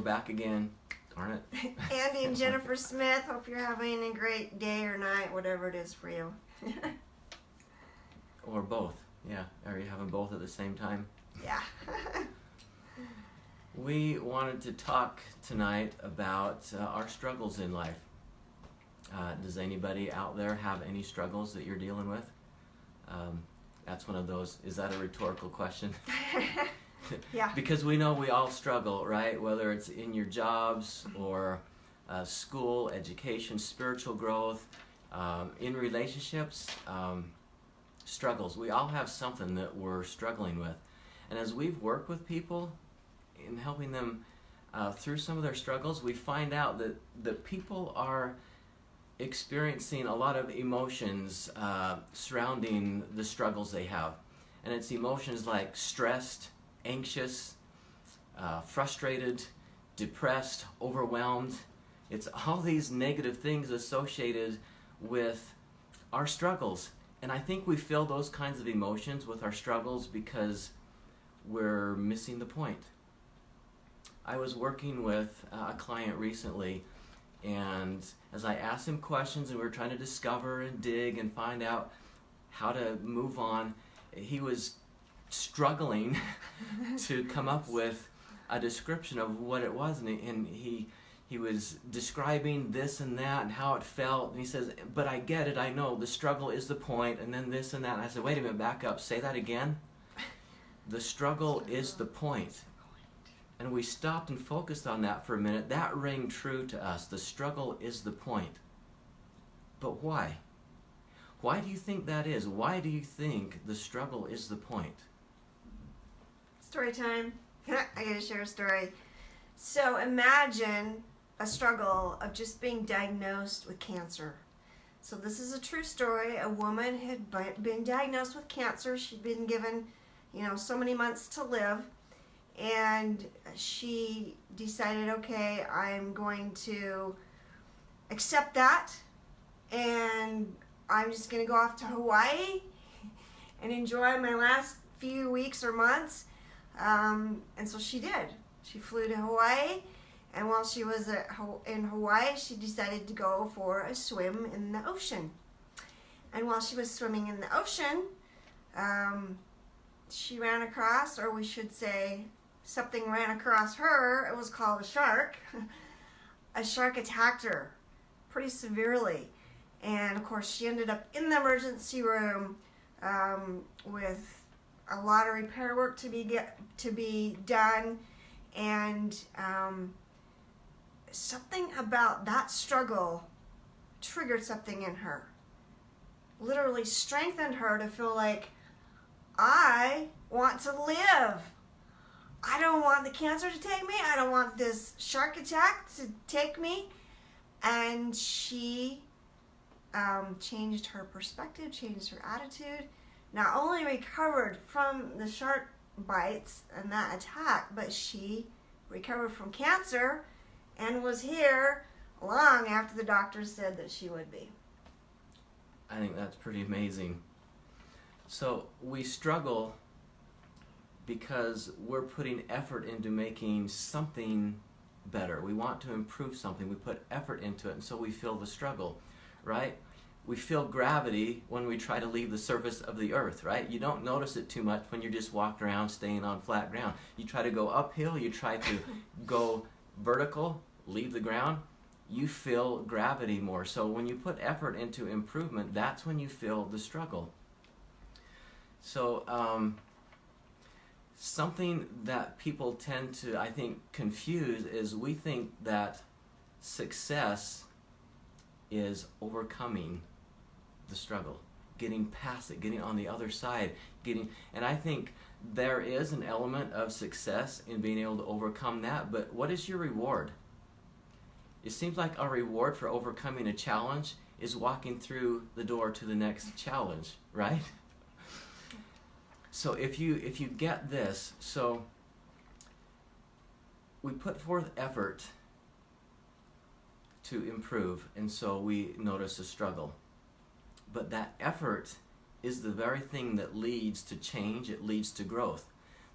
back again. Darn it. Andy and Jennifer Smith, hope you're having a great day or night, whatever it is for you. Or both. Yeah. Are you having both at the same time? Yeah. We wanted to talk tonight about our struggles in life. Does anybody out there have any struggles that you're dealing with? That's one of those, is that a rhetorical question? Yeah. Because we know we all struggle, right? Whether it's in your jobs or school, education, spiritual growth, in relationships, struggles. We all have something that we're struggling with. And as we've worked with people in helping them through some of their struggles, we find out that people are experiencing a lot of emotions surrounding the struggles they have. And it's emotions like stressed, anxious, frustrated, depressed, overwhelmed. It's all these negative things associated with our struggles. And I think we feel those kinds of emotions with our struggles because we're missing the point. I was working with a client recently, and as I asked him questions and we were trying to discover and dig and find out how to move on, he was struggling to come up with a description of what it was, and he was describing this and that and how it felt, and he says, but I get it, I know, the struggle is the point, and then this and that. And I said, wait a minute, back up, say that again. The struggle is the point. And we stopped and focused on that for a minute. That rang true to us. The struggle is the point. But why? Why do you think that is? Why do you think the struggle is the point? Story time. I gotta share a story. So imagine a struggle of just being diagnosed with cancer. So this is a true story. A woman had been diagnosed with cancer. She'd been given, so many months to live. And she decided, okay, I'm going to accept that, and I'm just going to go off to Hawaii and enjoy my last few weeks or months. And so she did. She flew to Hawaii, and while she was in Hawaii, she decided to go for a swim in the ocean. And while she was swimming in the ocean, she ran across, or we should say, something ran across her. It was called a shark. A shark attacked her pretty severely. And of course, she ended up in the emergency room with a lot of repair work to be done. And something about that struggle triggered something in her. Literally strengthened her to feel like, I want to live. I don't want the cancer to take me. I don't want this shark attack to take me. And she changed her perspective, changed her attitude. Not only recovered from the shark bites and that attack, but she recovered from cancer and was here long after the doctors said that she would be. I think that's pretty amazing. So we struggle because we're putting effort into making something better. We want to improve something. We put effort into it, and so we feel the struggle, right? We feel gravity when we try to leave the surface of the earth, right? You don't notice it too much when you're just walking around staying on flat ground. You try to go uphill, you try to go vertical, leave the ground, you feel gravity more. So when you put effort into improvement, that's when you feel the struggle. So something that people tend to, I think, confuse is we think that success is overcoming the struggle, getting past it, getting on the other side, and I think there is an element of success in being able to overcome that, but what is your reward? It seems like our reward for overcoming a challenge is walking through the door to the next challenge, right? So if you get this, so we put forth effort to improve, and so we notice a struggle. But that effort is the very thing that leads to change, it leads to growth.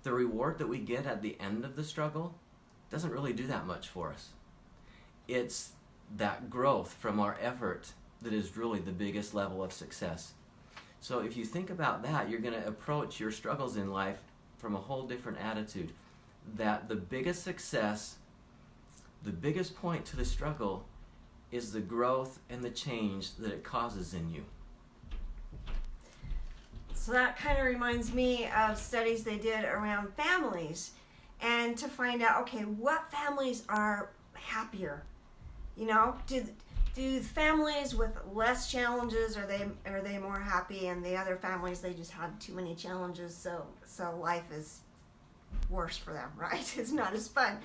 The reward that we get at the end of the struggle doesn't really do that much for us. It's that growth from our effort that is really the biggest level of success. So if you think about that, you're going to approach your struggles in life from a whole different attitude. That the biggest success, the biggest point to the struggle is the growth and the change that it causes in you. So that kind of reminds me of studies they did around families, and to find out, okay, what families are happier? You know, do families with less challenges, are they more happy, and the other families, they just had too many challenges, so life is worse for them, right? It's not as fun.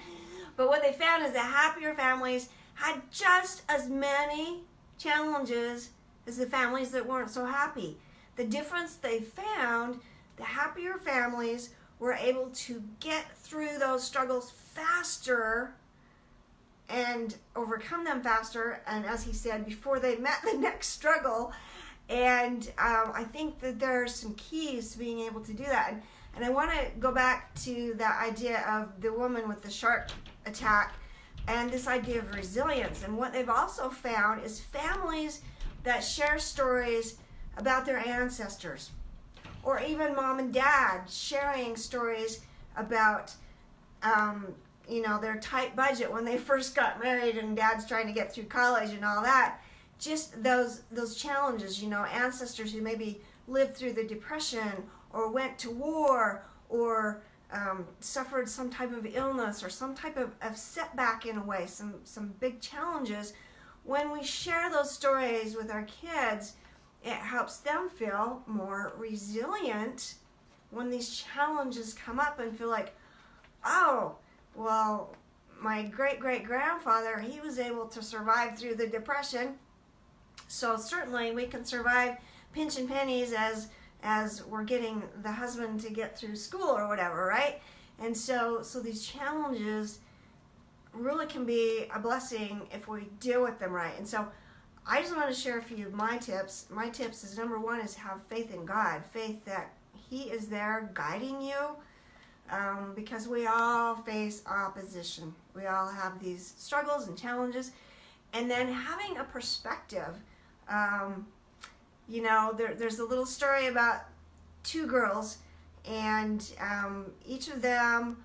But what they found is that happier families had just as many challenges as the families that weren't so happy. The difference they found, the happier families were able to get through those struggles faster and overcome them faster, and as he said, before they met the next struggle. And I think that there are some keys to being able to do that. And I want to go back to that idea of the woman with the shark attack and this idea of resilience. And what they've also found is families that share stories about their ancestors, or even mom and dad sharing stories about their tight budget when they first got married and dad's trying to get through college and all that. Just those challenges, ancestors who maybe lived through the Depression or went to war or suffered some type of illness or some type of setback in a way, some big challenges. When we share those stories with our kids, it helps them feel more resilient when these challenges come up and feel like, oh, well, my great-great-grandfather, he was able to survive through the Depression, so certainly we can survive pinching pennies as we're getting the husband to get through school or whatever, right? And so these challenges really can be a blessing if we deal with them right. And so I just want to share a few of my tips. My tips is, number one, is have faith in God. Faith that He is there guiding you, because we all face opposition. We all have these struggles and challenges. And then having a perspective. There's a little story about two girls, and each of them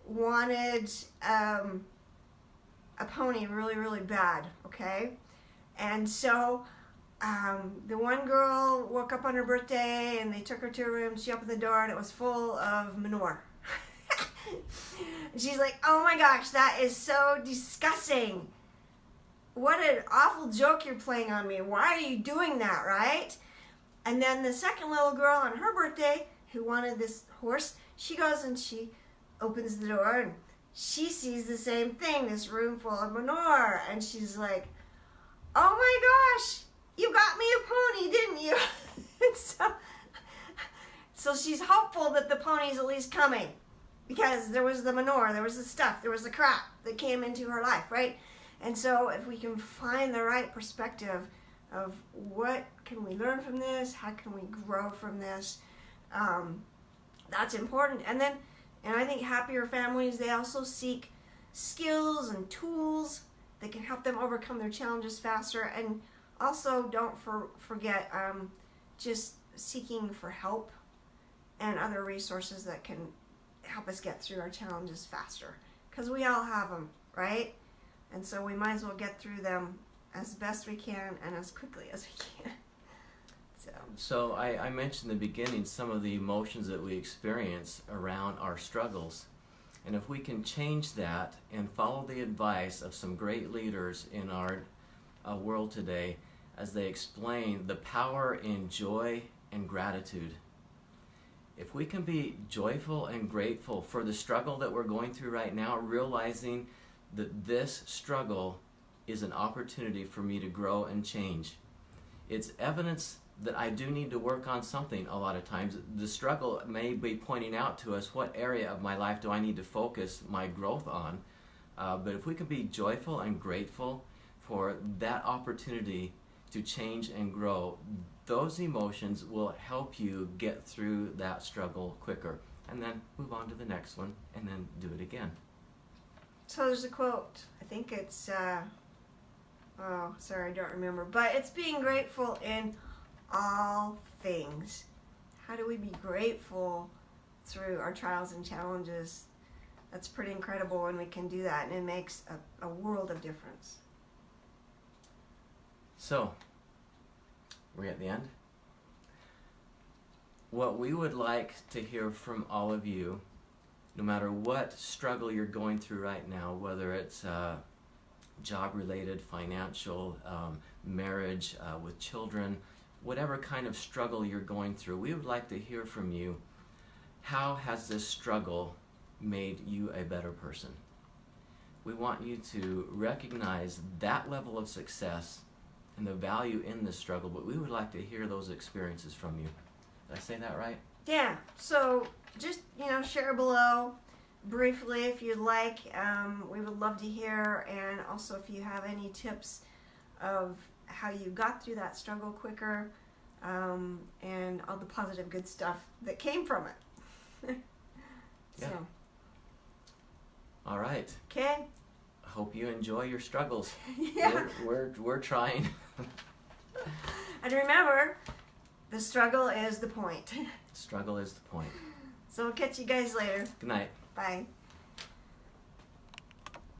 wanted a pony really, really bad, okay? And so the one girl woke up on her birthday, and they took her to her room. She opened the door, and it was full of manure. And she's like, oh my gosh, that is so disgusting. What an awful joke you're playing on me. Why are you doing that, right? And then the second little girl on her birthday, who wanted this horse, she goes and she opens the door, and she sees the same thing, this room full of manure. And she's like, oh my gosh, you got me a pony, didn't you? And so she's hopeful that the pony's at least coming, because there was the manure, there was the stuff, there was the crap that came into her life, right? And so if we can find the right perspective of what can we learn from this, how can we grow from this, that's important. And I think happier families, they also seek skills and tools that can help them overcome their challenges faster. And also don't forget just seeking for help and other resources that can help us get through our challenges faster, because we all have them, right? And so we might as well get through them as best we can and as quickly as we can. So I mentioned in the beginning some of the emotions that we experience around our struggles. And if we can change that and follow the advice of some great leaders in our world today, as they explain the power in joy and gratitude. If we can be joyful and grateful for the struggle that we're going through right now, realizing that this struggle is an opportunity for me to grow and change. It's evidence that I do need to work on something a lot of times. The struggle may be pointing out to us what area of my life do I need to focus my growth on. But if we can be joyful and grateful for that opportunity to change and grow, those emotions will help you get through that struggle quicker. And then move on to the next one, and then do it again. So there's a quote. I think it's, oh, sorry, I don't remember. But it's being grateful in all things. How do we be grateful through our trials and challenges? That's pretty incredible when we can do that, and it makes a world of difference. So, we're at the end. What we would like to hear from all of you, no matter what struggle you're going through right now, whether it's job-related, financial, marriage, with children, whatever kind of struggle you're going through, we would like to hear from you. How has this struggle made you a better person? We want you to recognize that level of success and the value in this struggle, but we would like to hear those experiences from you. Did I say that right? Yeah, so just, share below briefly if you'd like. We would love to hear, and also if you have any tips of how you got through that struggle quicker, and all the positive good stuff that came from it. Yeah. So. All right. Okay. Hope you enjoy your struggles. Yeah. We're trying. And remember, the struggle is the point. Struggle is the point. So we'll catch you guys later. Good night. Bye.